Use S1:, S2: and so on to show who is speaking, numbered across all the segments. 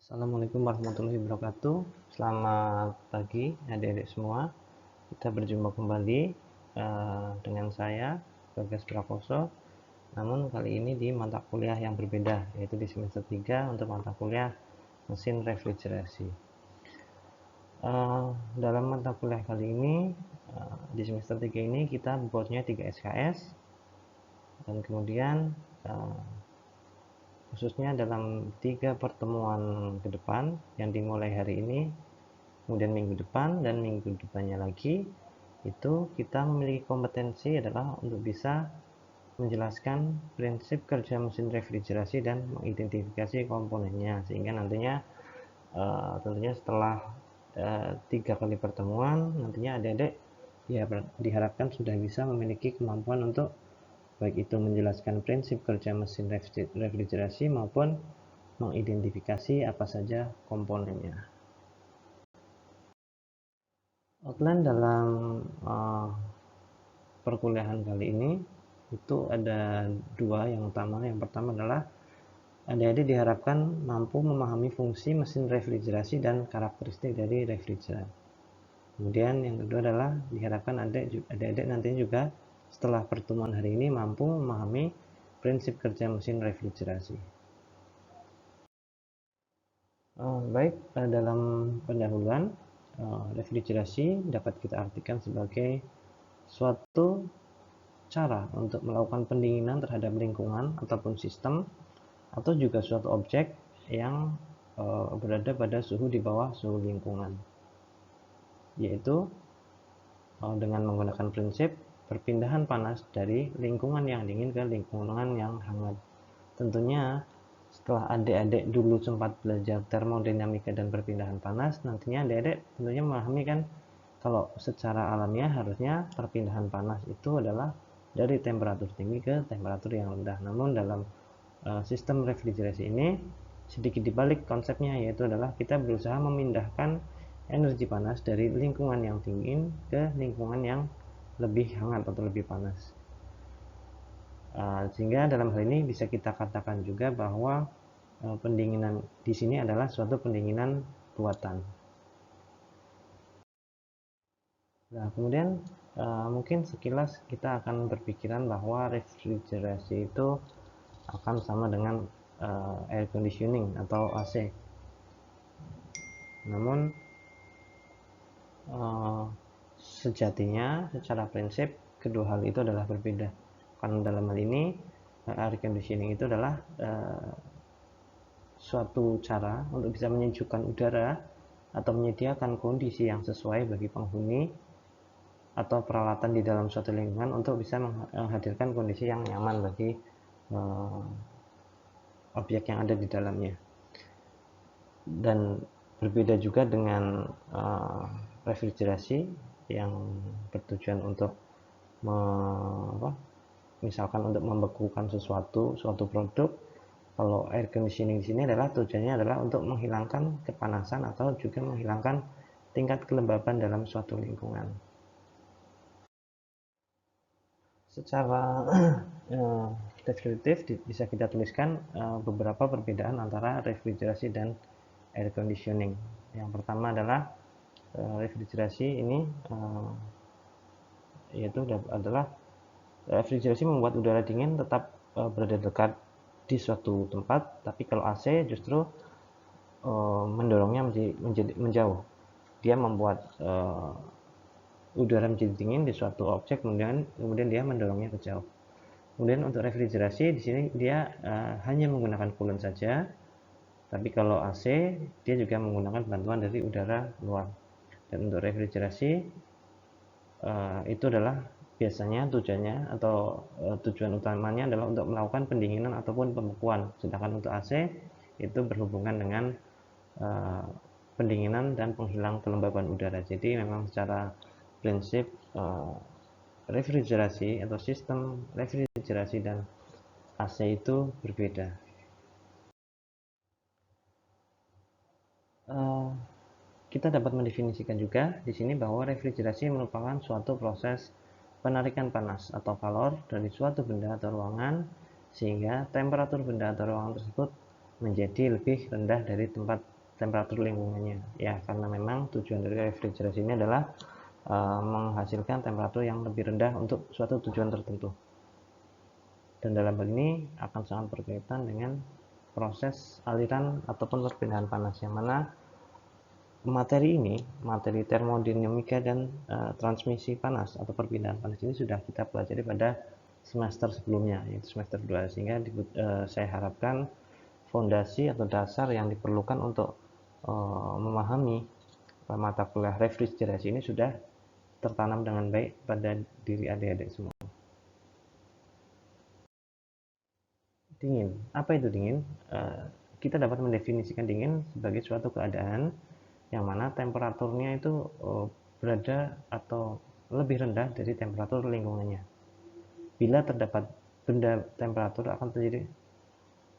S1: Assalamualaikum warahmatullahi wabarakatuh. Selamat pagi adik-adik semua. Kita berjumpa kembali dengan saya Bagas Prakoso. Namun kali ini di mata kuliah yang berbeda, yaitu di semester 3 untuk mata kuliah mesin refrigerasi. Dalam mata kuliah kali ini di semester 3 ini kita membuatnya 3 SKS dan kemudian khususnya dalam 3 pertemuan ke depan yang dimulai hari ini, kemudian minggu depan dan minggu depannya lagi, itu kita memiliki kompetensi adalah untuk bisa menjelaskan prinsip kerja mesin refrigerasi dan mengidentifikasi komponennya, sehingga nantinya tentunya setelah 3 kali pertemuan nantinya adik-adik ya diharapkan sudah bisa memiliki kemampuan untuk baik itu menjelaskan prinsip kerja mesin refrigerasi maupun mengidentifikasi apa saja komponennya. Outline dalam perkuliahan kali ini itu ada dua yang utama. Yang pertama adalah adik-adik diharapkan mampu memahami fungsi mesin refrigerasi dan karakteristik dari refrigeran. Kemudian yang kedua adalah diharapkan adik-adik nantinya juga setelah pertemuan hari ini mampu memahami prinsip kerja mesin refrigerasi. Baik, dalam pendahuluan, refrigerasi dapat kita artikan sebagai suatu cara untuk melakukan pendinginan terhadap lingkungan ataupun sistem atau juga suatu objek yang berada pada suhu di bawah suhu lingkungan, yaitu dengan menggunakan prinsip perpindahan panas dari lingkungan yang dingin ke lingkungan yang hangat. Tentunya setelah adik-adik dulu sempat belajar termodinamika dan perpindahan panas, nantinya adik-adik tentunya memahami kan kalau secara alamiah harusnya perpindahan panas itu adalah dari temperatur tinggi ke temperatur yang rendah. Namun dalam sistem refrigerasi ini sedikit dibalik konsepnya, yaitu adalah kita berusaha memindahkan energi panas dari lingkungan yang dingin ke lingkungan yang lebih hangat atau lebih panas. Sehingga dalam hal ini bisa kita katakan juga bahwa pendinginan di sini adalah suatu pendinginan buatan. Nah, kemudian mungkin sekilas kita akan berpikiran bahwa refrigerasi itu akan sama dengan air conditioning atau AC. Namun sejatinya secara prinsip kedua hal itu adalah berbeda. Karena dalam hal ini air conditioning itu adalah suatu cara untuk bisa menyejukkan udara atau menyediakan kondisi yang sesuai bagi penghuni atau peralatan di dalam suatu lingkungan untuk bisa menghadirkan kondisi yang nyaman bagi objek yang ada di dalamnya. Dan berbeda juga dengan refrigerasi yang bertujuan untuk misalkan untuk membekukan suatu produk. Kalau air conditioning di sini adalah tujuannya adalah untuk menghilangkan kepanasan atau juga menghilangkan tingkat kelembaban dalam suatu lingkungan. Secara deskriptif bisa kita tuliskan beberapa perbedaan antara refrigerasi dan air conditioning. Yang pertama adalah refrigerasi ini yaitu adalah refrigerasi membuat udara dingin tetap berada dekat di suatu tempat, tapi kalau AC justru mendorongnya menjauh. Dia membuat udara menjadi dingin di suatu objek, kemudian dia mendorongnya ke jauh. Kemudian untuk refrigerasi di sini dia hanya menggunakan coolant saja, tapi kalau AC dia juga menggunakan bantuan dari udara luar. Dan untuk refrigerasi itu adalah biasanya tujuannya atau tujuan utamanya adalah untuk melakukan pendinginan ataupun pembekuan. Sedangkan untuk AC itu berhubungan dengan pendinginan dan penghilang kelembaban udara. Jadi memang secara prinsip refrigerasi atau sistem refrigerasi dan AC itu berbeda. Kita dapat mendefinisikan juga di sini bahwa refrigerasi merupakan suatu proses penarikan panas atau kalor dari suatu benda atau ruangan sehingga temperatur benda atau ruangan tersebut menjadi lebih rendah dari tempat temperatur lingkungannya ya, karena memang tujuan dari refrigerasi ini adalah menghasilkan temperatur yang lebih rendah untuk suatu tujuan tertentu, dan dalam hal ini akan sangat berkaitan dengan proses aliran ataupun perpindahan panas, yang mana materi ini, materi termodinamika dan transmisi panas atau perpindahan panas ini sudah kita pelajari pada semester sebelumnya, yaitu semester 2, sehingga saya harapkan fondasi atau dasar yang diperlukan untuk memahami mata kuliah refrigerasi ini sudah tertanam dengan baik pada diri adik-adik semua. Dingin, apa itu dingin? Kita dapat mendefinisikan dingin sebagai suatu keadaan yang mana temperaturnya itu berada atau lebih rendah dari temperatur lingkungannya. Bila terdapat benda temperatur akan terjadi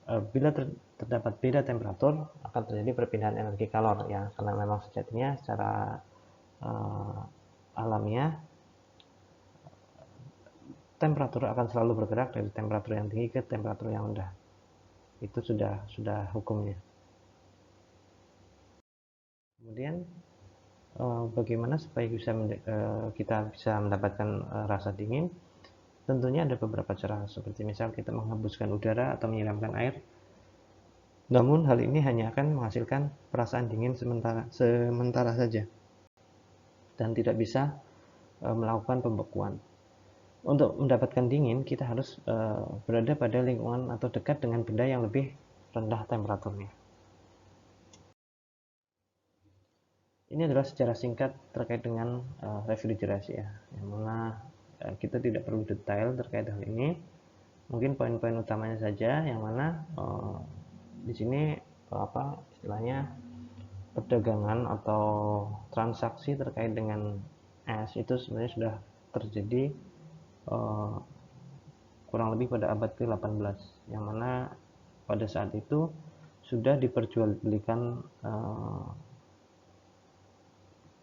S1: bila terdapat beda temperatur akan terjadi perpindahan energi kalor ya, karena memang sejatinya secara alamiah temperatur akan selalu bergerak dari temperatur yang tinggi ke temperatur yang rendah. Itu sudah hukumnya. Kemudian bagaimana supaya kita bisa mendapatkan rasa dingin? Tentunya ada beberapa cara, seperti misal kita menghembuskan udara atau menyiramkan air. Namun hal ini hanya akan menghasilkan perasaan dingin sementara saja dan tidak bisa melakukan pembekuan. Untuk mendapatkan dingin, kita harus berada pada lingkungan atau dekat dengan benda yang lebih rendah temperaturnya. Ini adalah secara singkat terkait dengan refrigerasi ya, yang mana kita tidak perlu detail terkait hal ini. Mungkin poin-poin utamanya saja, yang mana di sini istilahnya perdagangan atau transaksi terkait dengan es itu sebenarnya sudah terjadi kurang lebih pada abad ke-18, yang mana pada saat itu sudah diperjualbelikan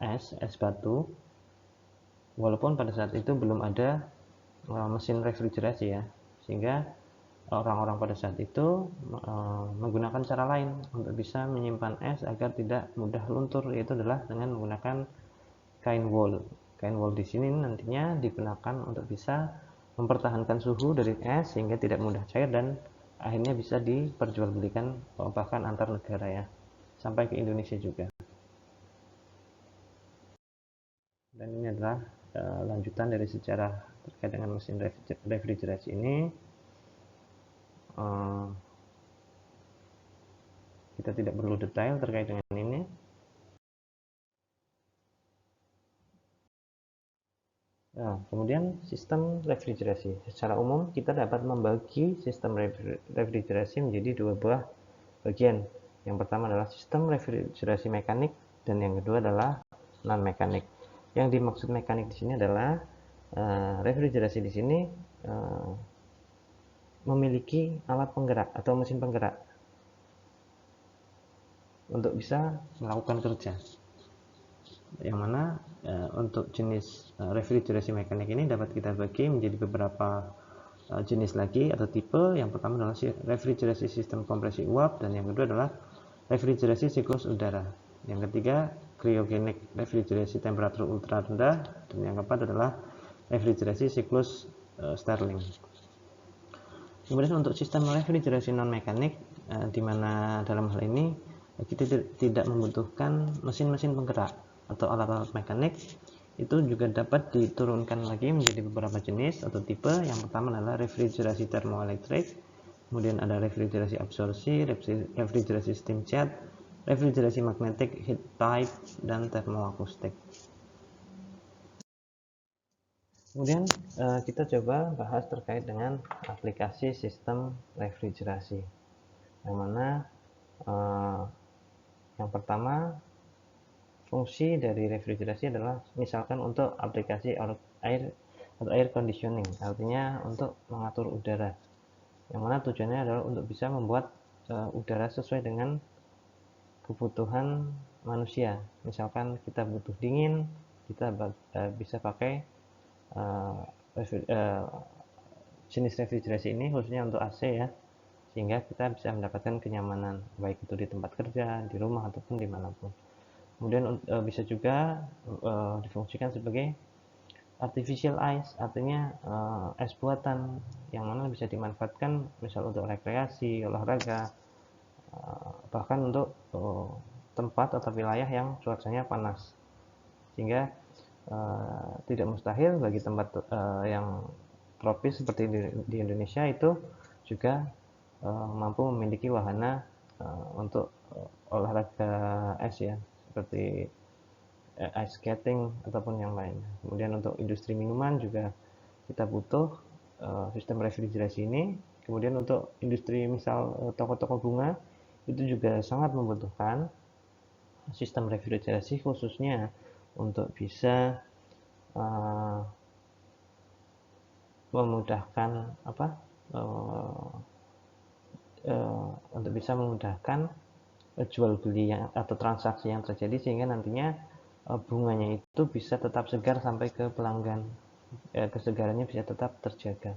S1: es batu, walaupun pada saat itu belum ada mesin refrigerasi ya, sehingga orang-orang pada saat itu menggunakan cara lain untuk bisa menyimpan es agar tidak mudah luntur, yaitu adalah dengan menggunakan kain wol. Kain wol di sini nantinya digunakan untuk bisa mempertahankan suhu dari es sehingga tidak mudah cair dan akhirnya bisa diperjualbelikan bahkan antar negara ya, sampai ke Indonesia juga. Dan ini adalah lanjutan dari sejarah terkait dengan mesin refrigerasi ini. Kita tidak perlu detail terkait dengan ini. Nah, kemudian sistem refrigerasi. Secara umum kita dapat membagi sistem refrigerasi menjadi dua buah bagian. Yang pertama adalah sistem refrigerasi mekanik dan yang kedua adalah non mekanik. Yang dimaksud mekanik di sini adalah refrigerasi di sini memiliki alat penggerak atau mesin penggerak untuk bisa melakukan kerja. Yang mana untuk jenis refrigerasi mekanik ini dapat kita bagi menjadi beberapa jenis lagi atau tipe. Yang pertama adalah refrigerasi sistem kompresi uap, dan yang kedua adalah refrigerasi siklus udara. Yang ketiga, cryogenic refrigerasi temperatur ultra rendah, dan yang keempat adalah refrigerasi siklus Stirling. Kemudian untuk sistem refrigerasi non mekanik, di mana dalam hal ini kita tidak membutuhkan mesin-mesin penggerak atau alat-alat mekanik, itu juga dapat diturunkan lagi menjadi beberapa jenis atau tipe. Yang pertama adalah refrigerasi termoelektrik, kemudian ada refrigerasi absorpsi, refrigerasi steam jet, refrigerasi magnetic, heat type, dan termoakustik. Kemudian kita coba bahas terkait dengan aplikasi sistem refrigerasi, yang mana yang pertama, fungsi dari refrigerasi adalah misalkan untuk aplikasi air atau air conditioning, artinya untuk mengatur udara, yang mana tujuannya adalah untuk bisa membuat udara sesuai dengan kebutuhan manusia. Misalkan kita butuh dingin, kita bisa pakai jenis refrigerasi ini khususnya untuk AC ya, sehingga kita bisa mendapatkan kenyamanan baik itu di tempat kerja, di rumah ataupun dimanapun. Kemudian bisa juga difungsikan sebagai artificial ice, artinya es buatan yang mana bisa dimanfaatkan misal untuk rekreasi, olahraga, bahkan untuk tempat atau wilayah yang cuacanya panas, sehingga tidak mustahil bagi tempat yang tropis seperti di Indonesia itu juga mampu memiliki wahana untuk olahraga es ya, seperti ice skating ataupun yang lain. Kemudian untuk industri minuman juga kita butuh sistem refrigerasi ini. Kemudian untuk industri misal toko-toko bunga itu juga sangat membutuhkan sistem refrigerasi khususnya untuk bisa uh, memudahkan apa uh, untuk bisa memudahkan jual beli yang, atau transaksi yang terjadi sehingga nantinya bunganya itu bisa tetap segar sampai ke pelanggan, kesegarannya bisa tetap terjaga.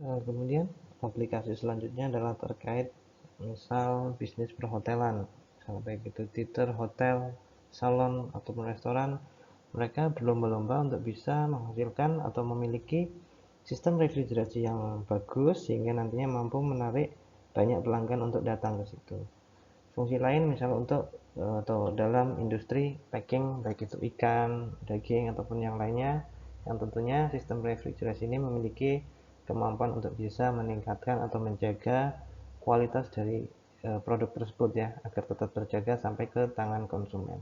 S1: Kemudian aplikasi selanjutnya adalah terkait misal bisnis perhotelan, sampai gitu titer hotel, salon ataupun restoran, mereka berlomba-lomba untuk bisa menghasilkan atau memiliki sistem refrigerasi yang bagus sehingga nantinya mampu menarik banyak pelanggan untuk datang ke situ. Fungsi lain misal untuk atau dalam industri packing baik itu ikan, daging ataupun yang lainnya, yang tentunya sistem refrigerasi ini memiliki kemampuan untuk bisa meningkatkan atau menjaga kualitas dari produk tersebut ya, agar tetap terjaga sampai ke tangan konsumen.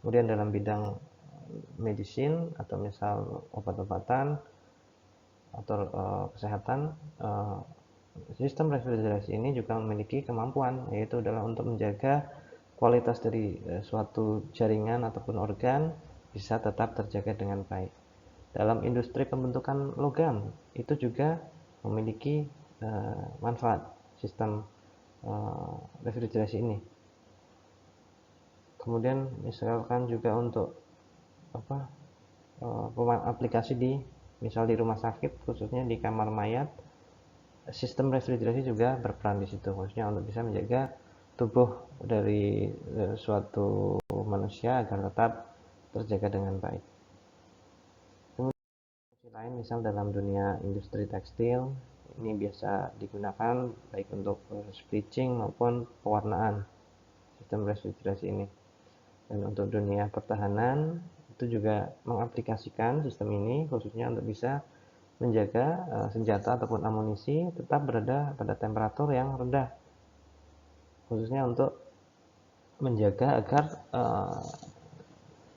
S1: Kemudian dalam bidang medicine atau misal obat-obatan atau kesehatan, sistem refrigerasi ini juga memiliki kemampuan, yaitu adalah untuk menjaga kualitas dari suatu jaringan ataupun organ bisa tetap terjaga dengan baik. Dalam industri pembentukan logam itu juga memiliki manfaat sistem refrigerasi ini. Kemudian misalkan juga untuk apa aplikasi di misal di rumah sakit khususnya di kamar mayat, sistem refrigerasi juga berperan di situ khususnya untuk bisa menjaga tubuh dari suatu manusia agar tetap terjaga dengan baik. Kemudian lain misal dalam dunia industri tekstil ini biasa digunakan baik untuk bleaching maupun pewarnaan sistem refrigerasi ini. Dan untuk dunia pertahanan itu juga mengaplikasikan sistem ini khususnya untuk bisa menjaga senjata ataupun amunisi tetap berada pada temperatur yang rendah, khususnya untuk menjaga agar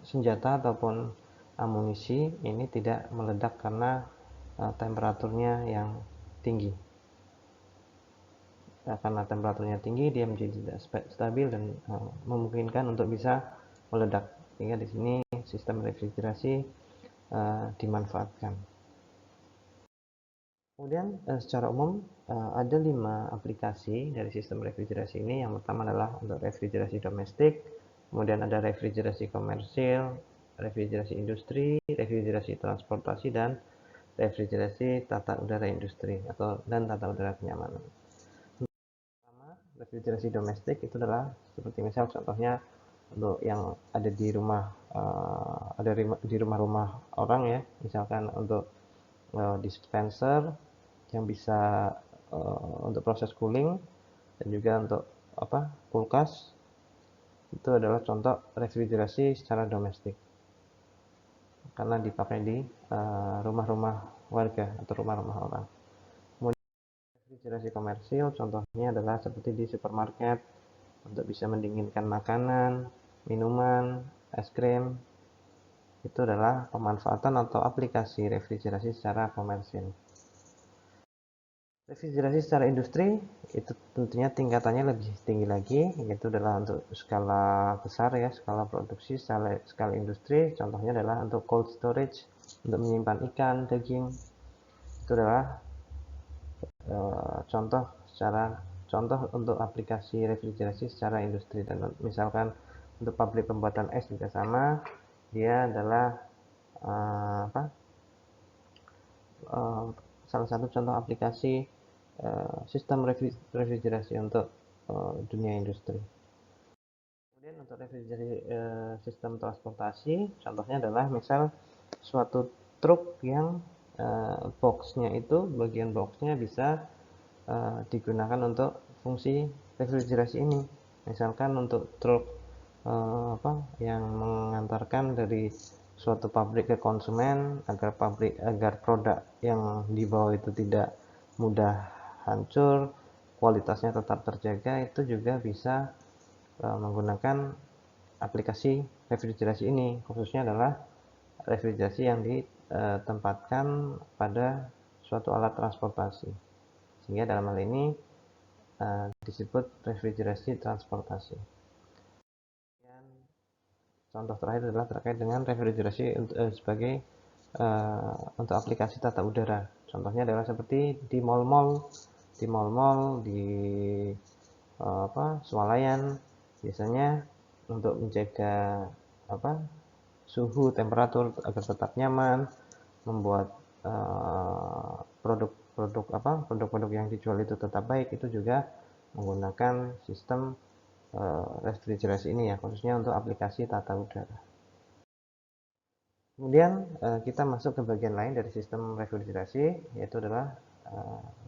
S1: senjata ataupun amunisi ini tidak meledak karena temperaturnya yang tinggi. Karena temperaturnya tinggi dia menjadi tidak stabil dan memungkinkan untuk bisa meledak, sehingga di sini sistem refrigerasi dimanfaatkan. Kemudian secara umum ada 5 aplikasi dari sistem refrigerasi ini. Yang pertama adalah untuk refrigerasi domestik, kemudian ada refrigerasi komersil, refrigerasi industri, refrigerasi transportasi, dan refrigerasi tata udara industri dan tata udara kenyamanan. Pertama, refrigerasi domestik itu adalah seperti misal contohnya untuk yang ada di rumah, ada di rumah-rumah orang ya, misalkan untuk dispenser yang bisa untuk proses cooling dan juga untuk kulkas, itu adalah contoh refrigerasi secara domestik karena dipakai di rumah-rumah warga atau rumah-rumah orang. Kemudian refrigerasi komersil contohnya adalah seperti di supermarket untuk bisa mendinginkan makanan, minuman, es krim. Itu adalah pemanfaatan atau aplikasi refrigerasi secara komersil. Refrigerasi secara industri itu tentunya tingkatannya lebih tinggi lagi, yaitu adalah untuk skala besar ya, skala produksi, skala industri. Contohnya adalah untuk cold storage, untuk menyimpan ikan, daging. Itu adalah contoh untuk aplikasi refrigerasi secara industri. Dan misalkan untuk pabrik pembuatan es juga sama, dia adalah salah satu contoh aplikasi sistem refrigerasi untuk dunia industri. Kemudian untuk refrigerasi sistem transportasi, contohnya adalah misal suatu truk yang boxnya itu, bagian boxnya bisa digunakan untuk fungsi refrigerasi ini. Misalkan untuk truk yang mengantarkan dari suatu pabrik ke konsumen agar produk yang dibawa itu tidak mudah hancur, kualitasnya tetap terjaga, itu juga bisa menggunakan aplikasi refrigerasi ini, khususnya adalah refrigerasi yang ditempatkan pada suatu alat transportasi, sehingga dalam hal ini disebut refrigerasi transportasi. Dan contoh terakhir adalah terkait dengan refrigerasi sebagai untuk aplikasi tata udara. Contohnya adalah seperti di mall-mall, di swalayan, biasanya untuk menjaga suhu temperatur agar tetap nyaman, membuat produk-produk yang dijual itu tetap baik, itu juga menggunakan sistem refrigerasi ini ya, khususnya untuk aplikasi tata udara. Kemudian kita masuk ke bagian lain dari sistem refrigerasi, yaitu adalah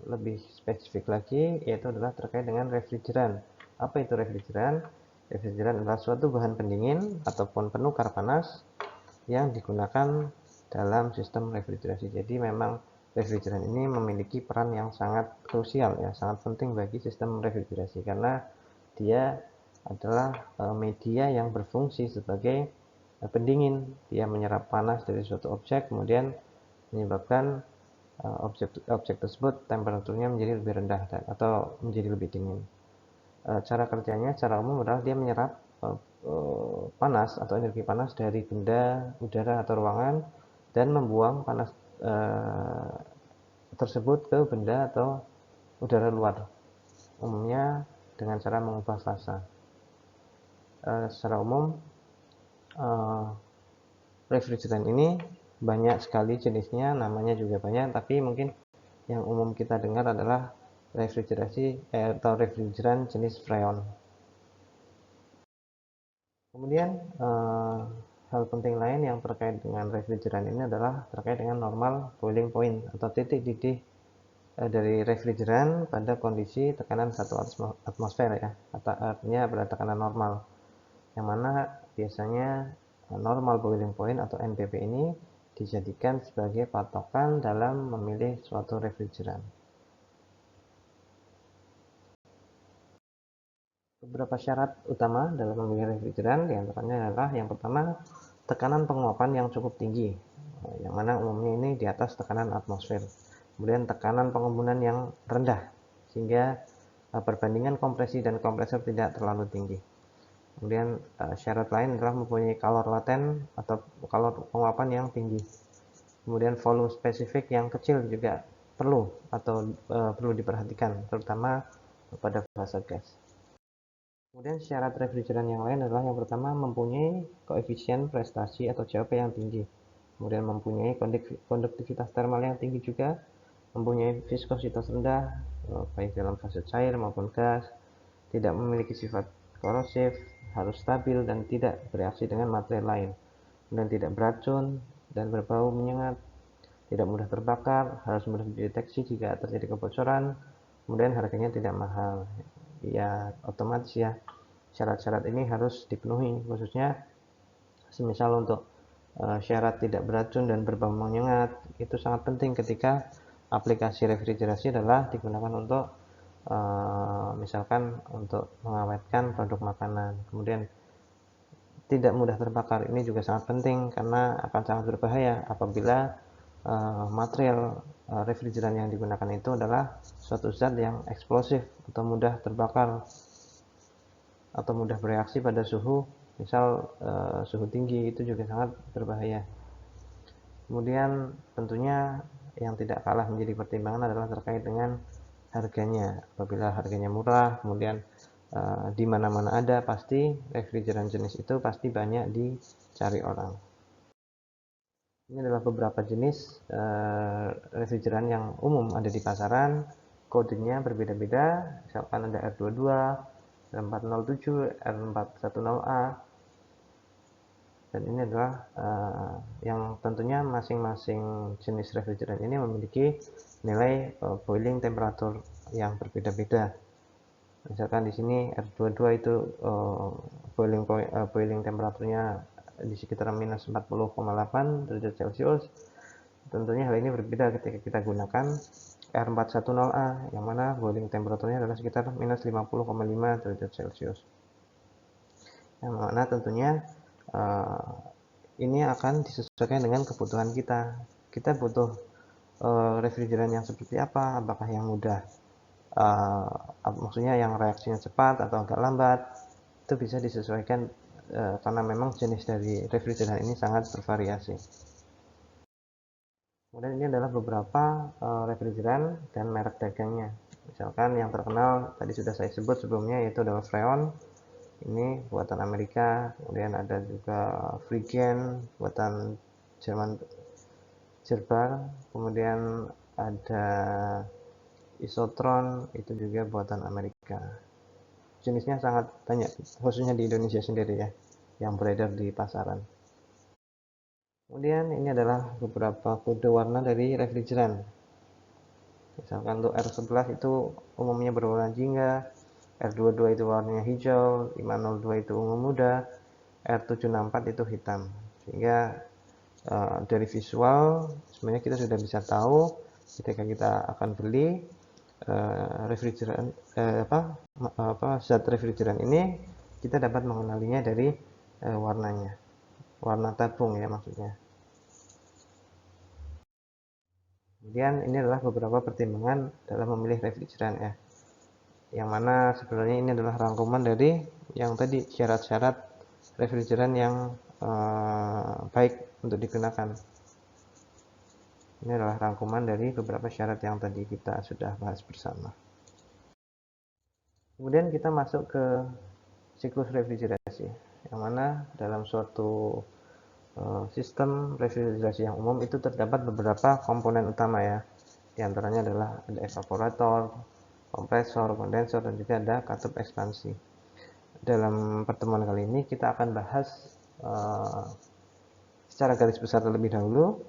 S1: lebih spesifik lagi, yaitu adalah terkait dengan refrigeran. Apa itu refrigeran? Refrigeran adalah suatu bahan pendingin ataupun penukar panas yang digunakan dalam sistem refrigerasi. Jadi memang refrigeran ini memiliki peran yang sangat krusial ya, sangat penting bagi sistem refrigerasi, karena dia adalah media yang berfungsi sebagai pendingin. Dia menyerap panas dari suatu objek, kemudian menyebabkan objek tersebut temperaturnya menjadi lebih rendah atau menjadi lebih dingin. Cara kerjanya secara umum adalah dia menyerap panas atau energi panas dari benda, udara atau ruangan, dan membuang panas tersebut ke benda atau udara luar, umumnya dengan cara mengubah fasa. Secara umum refrigeran ini banyak sekali jenisnya, namanya juga banyak, tapi mungkin yang umum kita dengar adalah refrigeran jenis freon. Kemudian hal penting lain yang terkait dengan refrigeran ini adalah terkait dengan normal boiling point atau titik didih dari refrigeran pada kondisi tekanan 1 atmosfer ya, artinya pada tekanan normal, yang mana biasanya normal boiling point atau NBP ini dijadikan sebagai patokan dalam memilih suatu refrigeran. Beberapa syarat utama dalam memilih refrigeran diantaranya adalah yang pertama, tekanan penguapan yang cukup tinggi, yang mana umumnya ini di atas tekanan atmosfer. Kemudian tekanan pengembunan yang rendah, sehingga perbandingan kompresi dan kompresor tidak terlalu tinggi. Kemudian syarat lain adalah mempunyai kalor laten atau kalor penguapan yang tinggi. Kemudian volume spesifik yang kecil juga perlu diperhatikan, terutama pada fase gas. Kemudian syarat refrigeran yang lain adalah yang pertama, mempunyai koefisien prestasi atau COP yang tinggi. Kemudian mempunyai konduktivitas termal yang tinggi juga, mempunyai viskositas rendah baik dalam fase cair maupun gas, tidak memiliki sifat korosif, harus stabil dan tidak bereaksi dengan material lain, kemudian tidak beracun dan berbau menyengat, tidak mudah terbakar, harus mudah dideteksi jika terjadi kebocoran, kemudian harganya tidak mahal. Ya otomatis ya, syarat-syarat ini harus dipenuhi, khususnya semisal untuk syarat tidak beracun dan berbau menyengat, itu sangat penting ketika aplikasi refrigerasi adalah digunakan untuk misalkan untuk mengawetkan produk makanan. Kemudian tidak mudah terbakar, ini juga sangat penting karena akan sangat berbahaya apabila material refrigeran yang digunakan itu adalah suatu zat yang eksplosif atau mudah terbakar atau mudah bereaksi pada suhu, misal suhu tinggi, itu juga sangat berbahaya. Kemudian tentunya yang tidak kalah menjadi pertimbangan adalah terkait dengan harganya. Apabila harganya murah, kemudian di mana-mana ada, pasti refrigeran jenis itu pasti banyak dicari orang. Ini adalah beberapa jenis refrigeran yang umum ada di pasaran. Kodenya berbeda-beda, misalkan ada R22, R407, R410A, dan ini adalah yang tentunya masing-masing jenis refrigeran ini memiliki nilai boiling temperatur yang berbeda-beda. Misalkan di sini R22 itu boiling temperaturnya di sekitar minus 40,8 derajat Celcius. Tentunya hal ini berbeda ketika kita gunakan R410A yang mana boiling temperaturnya adalah sekitar minus 50,5 derajat Celcius. Yang mana tentunya ini akan disesuaikan dengan kebutuhan kita. Kita butuh refrigeran yang seperti apa? Apakah yang mudah, maksudnya yang reaksinya cepat atau agak lambat? Itu bisa disesuaikan karena memang jenis dari refrigeran ini sangat bervariasi. Kemudian ini adalah beberapa refrigeran dan merek dagangnya. Misalkan yang terkenal tadi sudah saya sebut sebelumnya, yaitu adalah Freon. Ini buatan Amerika. Kemudian ada juga Frigen buatan Jerman. Kemudian ada Isotron, itu juga buatan Amerika. Jenisnya sangat banyak, khususnya di Indonesia sendiri ya, yang beredar di pasaran. Kemudian ini adalah beberapa kode warna dari refrigeran. Misalkan untuk R11 itu umumnya berwarna jingga, R22 itu warnanya hijau, 502 itu ungu muda, R764 itu hitam. Sehingga dari visual sebenarnya kita sudah bisa tahu ketika kita akan beli refrigeran zat refrigeran ini, kita dapat mengenalinya dari warnanya, warna tabung ya maksudnya. Kemudian ini adalah beberapa pertimbangan dalam memilih refrigeran ya, yang mana sebenarnya ini adalah rangkuman dari yang tadi syarat-syarat refrigeran yang baik untuk digunakan. Ini adalah rangkuman dari beberapa syarat yang tadi kita sudah bahas bersama. Kemudian kita masuk ke siklus refrigerasi, yang mana dalam suatu sistem refrigerasi yang umum itu terdapat beberapa komponen utama ya. Di antaranya adalah ada evaporator, kompresor, kondensor, dan juga ada katup ekspansi. Dalam pertemuan kali ini kita akan bahas secara garis besar terlebih dahulu.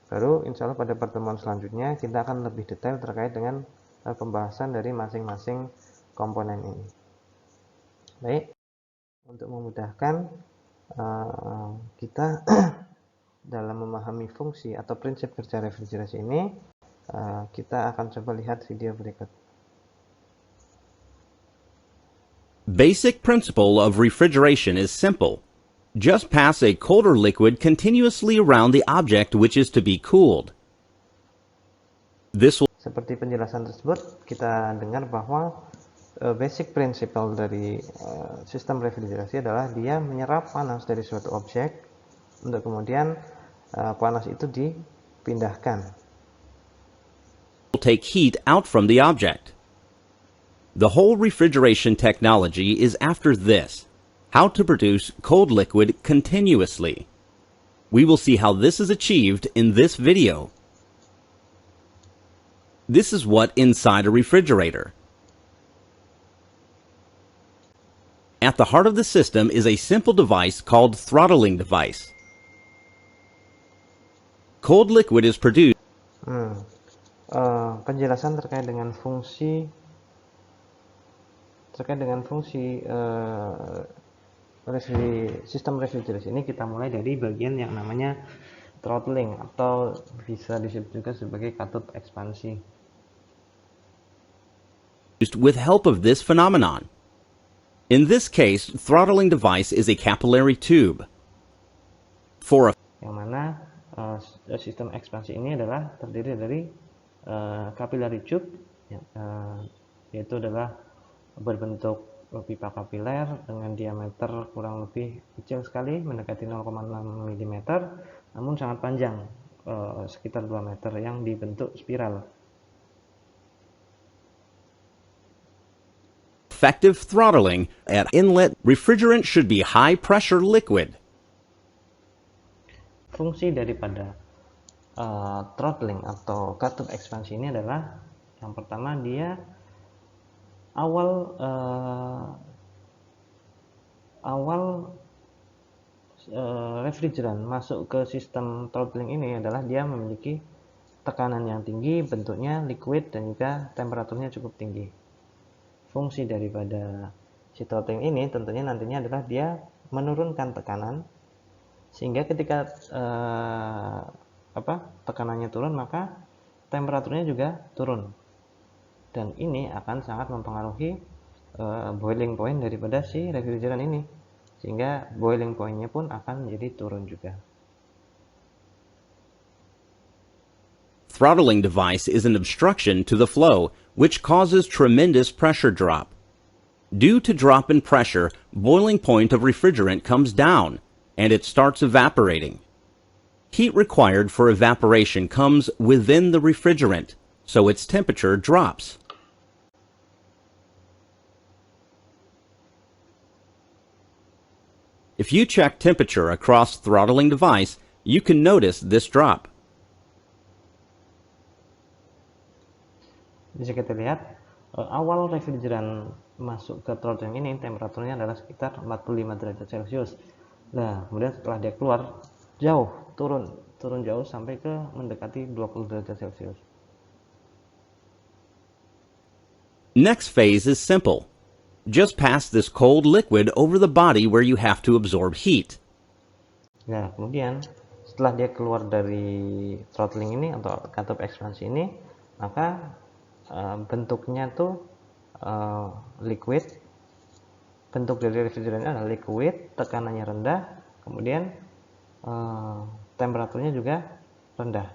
S1: Baru insya Allah pada pertemuan selanjutnya kita akan lebih detail terkait dengan pembahasan dari masing-masing komponen ini. Baik, untuk memudahkan kita dalam memahami fungsi atau prinsip kerja refrigerasi ini, kita akan coba lihat video berikut.
S2: Basic principle of refrigeration is simple. Just pass a colder liquid continuously around the object which is to be cooled. This will
S1: Seperti penjelasan tersebut, kita dengar bahwa basic principle dari sistem refrigerasi adalah dia menyerap panas dari suatu objek untuk kemudian panas itu dipindahkan.
S2: take heat out from the object. The whole refrigeration technology is after this: how to produce cold liquid continuously. We will see how this is achieved in this video. This is what inside a refrigerator. At the heart of the system is a simple device called throttling device. Cold liquid is produced.
S1: Penjelasan terkait dengan fungsi sistem refrigerasi ini kita mulai dari bagian yang namanya throttling, atau bisa disebut juga sebagai katup ekspansi.
S2: With help of this phenomenon. In this case, throttling device is a capillary tube. For a
S1: Yang mana sistem ekspansi ini adalah terdiri dari capillary tube, yaitu adalah berbentuk pipa kapiler dengan diameter kurang lebih kecil sekali, mendekati 0,6 mm, namun sangat panjang, sekitar 2 meter, yang dibentuk spiral.
S2: effective throttling at inlet, refrigerant should be high pressure liquid.
S1: fungsi daripada throttling atau katup ekspansi ini adalah yang pertama, dia awal refrigeran masuk ke sistem throttling ini adalah dia memiliki tekanan yang tinggi, bentuknya liquid, dan juga temperaturnya cukup tinggi. Fungsi daripada si throttling ini tentunya nantinya adalah dia menurunkan tekanan, sehingga ketika tekanannya turun maka temperaturnya juga turun, dan ini akan sangat mempengaruhi boiling point daripada si refrigeran ini, sehingga boiling point-nya pun akan menjadi turun juga.
S2: Throttling device is an obstruction to the flow, which causes tremendous pressure drop. Due to drop in pressure, boiling point of refrigerant comes down, and it starts evaporating. Heat required for evaporation comes within the refrigerant, so its temperature drops. If you check temperature across throttling device, you can notice this drop.
S1: Bisa kita lihat awal refrigeran masuk ke throttling ini temperaturnya adalah sekitar 45 derajat Celcius. Nah, kemudian setelah dia keluar jauh, turun jauh sampai ke mendekati 20 derajat Celcius.
S2: Next phase is simple. Just pass this cold liquid over the body where you have to absorb heat.
S1: Nah, kemudian setelah dia keluar dari throttling ini atau katup ekspansi ini, maka bentuknya tuh liquid. Bentuk dari refrigerannya adalah liquid, tekanannya rendah, kemudian temperaturnya juga rendah.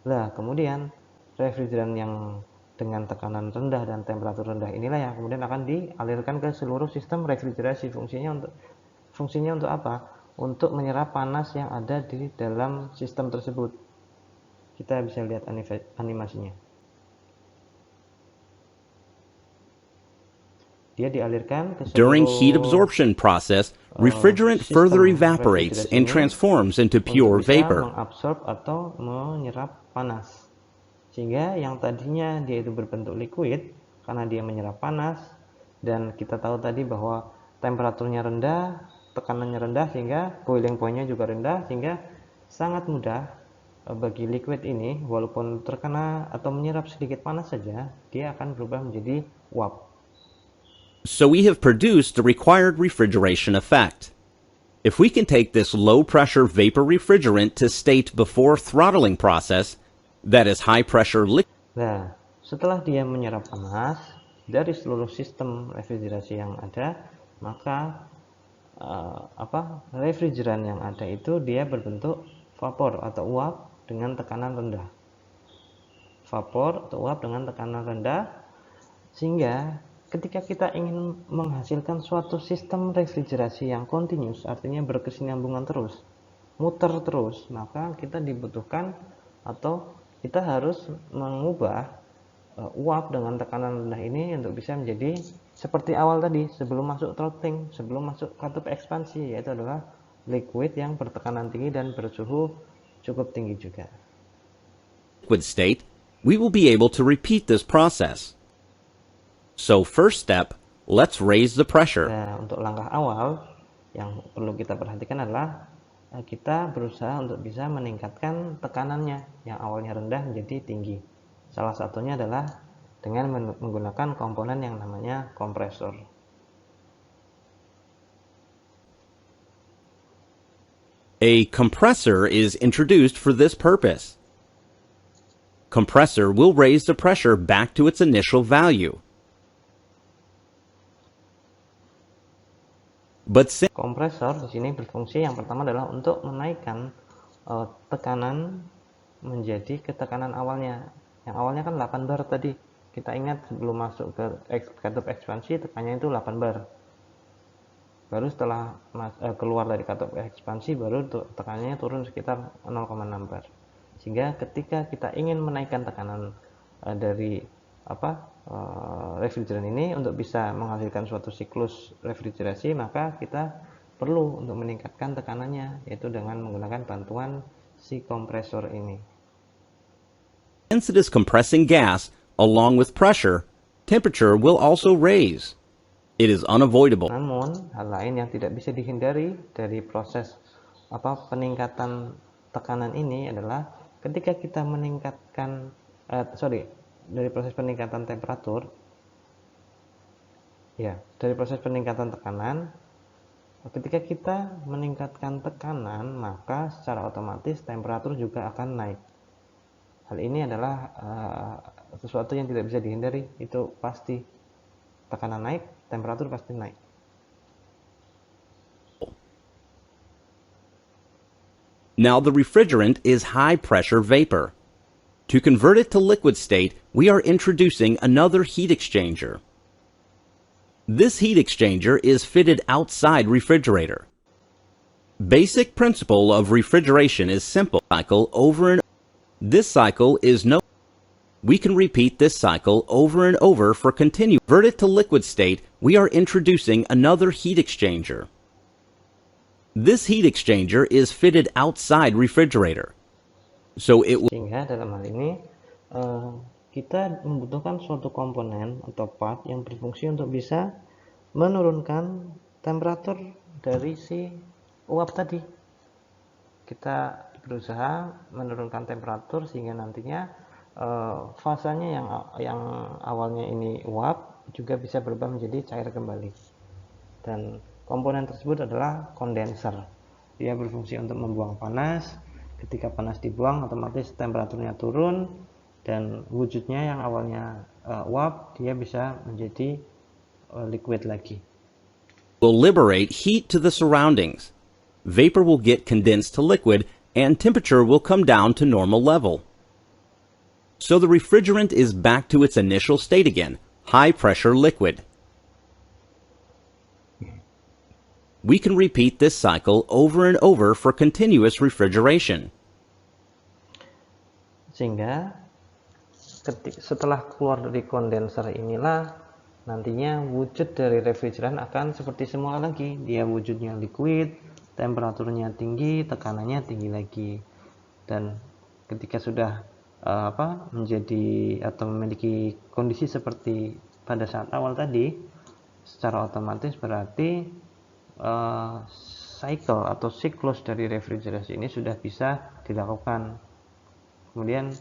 S1: Nah, kemudian refrigeran yang dengan tekanan rendah dan temperatur rendah inilah yang kemudian akan dialirkan ke seluruh sistem refrigerasi. Fungsinya untuk apa? Untuk menyerap panas yang ada di dalam sistem tersebut. Kita bisa lihat animasinya. Dia dialirkan ke seluruh
S2: During heat absorption process, refrigerant further evaporates and transforms into pure vapor.
S1: Mengabsorb atau menyerap panas, sehingga yang tadinya dia itu berbentuk liquid karena dia menyerap panas, dan kita tahu tadi bahwa temperaturnya rendah, tekanannya rendah, sehingga boiling point-nya juga rendah, sehingga sangat mudah bagi liquid ini walaupun terkena atau menyerap sedikit panas saja, dia akan berubah menjadi uap.
S2: So we have produced the required refrigeration effect. If we can take this low-pressure vapor refrigerant to state before throttling process, that is high-pressure liquid.
S1: Nah, setelah dia menyerap panas dari seluruh sistem refrigerasi yang ada, maka refrigeran yang ada itu dia berbentuk vapor atau uap dengan tekanan rendah. Vapor atau uap dengan tekanan rendah, sehingga ketika kita ingin menghasilkan suatu sistem refrigerasi yang continuous, artinya berkesinambungan terus, muter terus, maka kita dibutuhkan atau kita harus mengubah uap dengan tekanan rendah ini untuk bisa menjadi seperti awal tadi, sebelum masuk throttling, sebelum masuk katup ekspansi, yaitu adalah liquid yang bertekanan tinggi dan bersuhu cukup tinggi juga.
S2: Liquid state, we will be able to repeat this process. So first step, let's raise the pressure.
S1: Nah, untuk langkah awal yang perlu kita perhatikan adalah kita berusaha untuk bisa meningkatkan tekanannya yang awalnya rendah menjadi tinggi. Salah satunya adalah dengan menggunakan komponen yang namanya kompresor.
S2: A compressor is introduced for this purpose. Compressor will raise the pressure back to its initial value.
S1: Kompresor di sini berfungsi yang pertama adalah untuk menaikkan tekanan menjadi ke tekanan awalnya. Yang awalnya kan 8 bar tadi. Kita ingat sebelum masuk ke katup ekspansi tekanannya itu 8 bar. Baru setelah keluar dari katup ekspansi baru tekanannya turun sekitar 0,6 bar. Sehingga ketika kita ingin menaikkan tekanan dari refrigeran ini untuk bisa menghasilkan suatu siklus refrigerasi, maka kita perlu untuk meningkatkan tekanannya, yaitu dengan menggunakan bantuan si kompresor ini.
S2: Since it is compressing gas, along with pressure, temperature will also raise. It is unavoidable.
S1: Namun, hal lain yang tidak bisa dihindari dari proses peningkatan tekanan ini adalah ketika kita meningkatkan dari proses peningkatan temperatur, ya, dari proses peningkatan tekanan, ketika kita meningkatkan tekanan, maka secara otomatis temperatur juga akan naik. Hal ini adalah sesuatu yang tidak bisa dihindari, itu pasti. Tekanan naik, temperatur pasti naik.
S2: Now the refrigerant is high pressure vapor. To convert it to liquid state, we are introducing another heat exchanger. This heat exchanger is fitted outside refrigerator. Basic principle of refrigeration is simple. Cycle over and this cycle is no. We can repeat this cycle over and over for continue. Convert it to liquid state, we are introducing another heat exchanger. This heat exchanger is fitted outside refrigerator. So it will.
S1: Sehingga dalam hal ini kita membutuhkan suatu komponen atau part yang berfungsi untuk bisa menurunkan temperatur dari si uap tadi. Kita berusaha menurunkan temperatur sehingga nantinya fasanya yang awalnya ini uap juga bisa berubah menjadi cair kembali. Dan komponen tersebut adalah kondenser. Dia berfungsi untuk membuang panas. Ketika panas dibuang, otomatis temperaturnya turun dan wujudnya yang awalnya uap, dia bisa menjadi liquid lagi.
S2: Will liberate heat to the surroundings. Vapor will get condensed to liquid and temperature will come down to normal level. So the refrigerant is back to its initial state again, high pressure liquid. We can repeat this cycle over and over for continuous refrigeration.
S1: Sehingga setelah keluar dari kondenser inilah nantinya wujud dari refrigeran akan seperti semula lagi. Dia wujudnya liquid, temperaturnya tinggi, tekanannya tinggi lagi. Dan ketika sudah menjadi atau memiliki kondisi seperti pada saat awal tadi, secara otomatis berarti cycle atau siklus dari refrigerasi ini sudah bisa dilakukan. Kemudian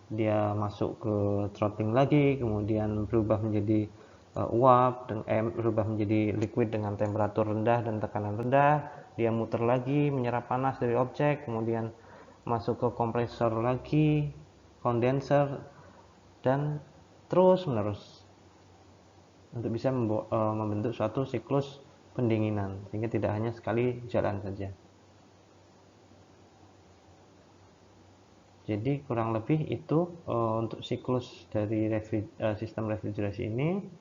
S1: dia masuk ke throttling lagi, kemudian berubah menjadi uap dan berubah menjadi liquid dengan temperatur rendah dan tekanan rendah. Dia muter lagi, menyerap panas dari objek, kemudian masuk ke kompresor lagi, kondenser, dan terus menerus untuk bisa membentuk suatu siklus pendinginan, sehingga tidak hanya sekali jalan saja. Jadi kurang lebih itu untuk siklus dari sistem refrigerasi ini.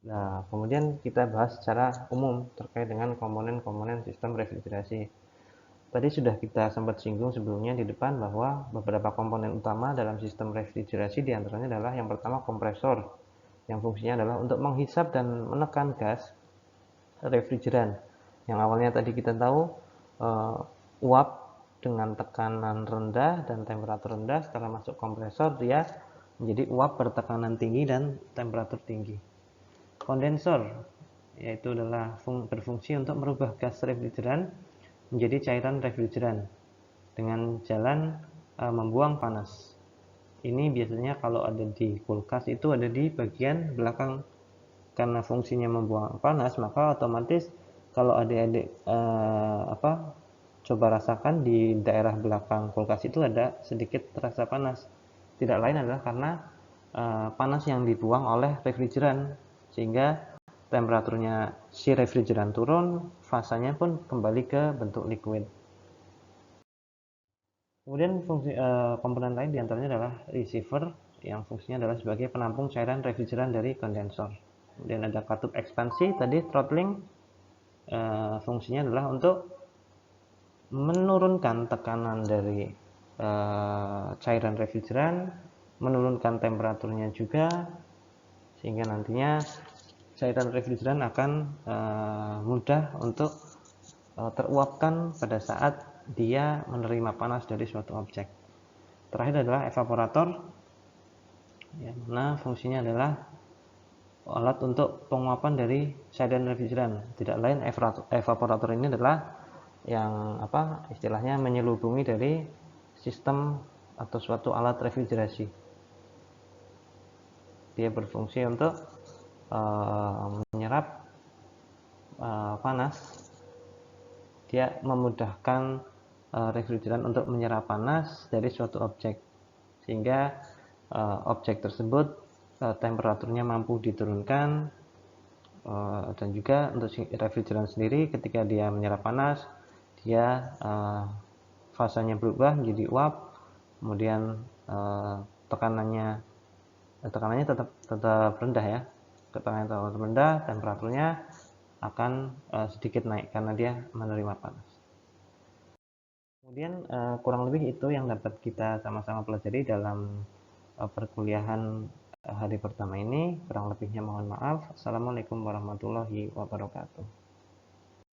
S1: Nah, kemudian kita bahas secara umum terkait dengan komponen-komponen sistem refrigerasi. Tadi sudah kita sempat singgung sebelumnya di depan bahwa beberapa komponen utama dalam sistem refrigerasi diantaranya adalah yang pertama kompresor, yang fungsinya adalah untuk menghisap dan menekan gas refrigeran. Yang awalnya tadi kita tahu uap dengan tekanan rendah dan temperatur rendah, setelah masuk kompresor dia menjadi uap bertekanan tinggi dan temperatur tinggi. Kondensor yaitu adalah berfungsi untuk merubah gas refrigeran menjadi cairan refrigeran dengan jalan membuang panas. Ini biasanya kalau ada di kulkas itu ada di bagian belakang, karena fungsinya membuang panas, maka otomatis kalau adik-adik coba rasakan di daerah belakang kulkas itu ada sedikit terasa panas. Tidak lain adalah karena panas yang dibuang oleh refrigeran, sehingga temperaturnya si refrigeran turun, fasanya pun kembali ke bentuk liquid. Kemudian fungsi komponen lain diantaranya adalah receiver, yang fungsinya adalah sebagai penampung cairan refrigeran dari kondensor. Kemudian ada katup ekspansi, tadi throttling, fungsinya adalah untuk menurunkan tekanan dari cairan refrigeran, menurunkan temperaturnya juga, sehingga nantinya cairan refrigeran akan mudah untuk teruapkan pada saat dia menerima panas dari suatu objek. Terakhir adalah evaporator, yang mana fungsinya adalah alat untuk penguapan dari cairan refrigeran. Tidak lain, evaporator ini adalah yang istilahnya menyelubungi dari sistem atau suatu alat refrigerasi. Dia berfungsi untuk menyerap panas. Dia memudahkan refrigeran untuk menyerap panas dari suatu objek, sehingga objek tersebut temperaturnya mampu diturunkan, dan juga untuk refrigeran sendiri ketika dia menyerap panas, dia fasanya berubah menjadi uap, kemudian tekanannya tetap rendah ya, tekanannya tetap rendah, temperaturnya akan sedikit naik karena dia menerima panas. Kemudian kurang lebih itu yang dapat kita sama-sama pelajari dalam perkuliahan hari pertama ini. Kurang lebihnya mohon maaf. Assalamualaikum warahmatullahi wabarakatuh.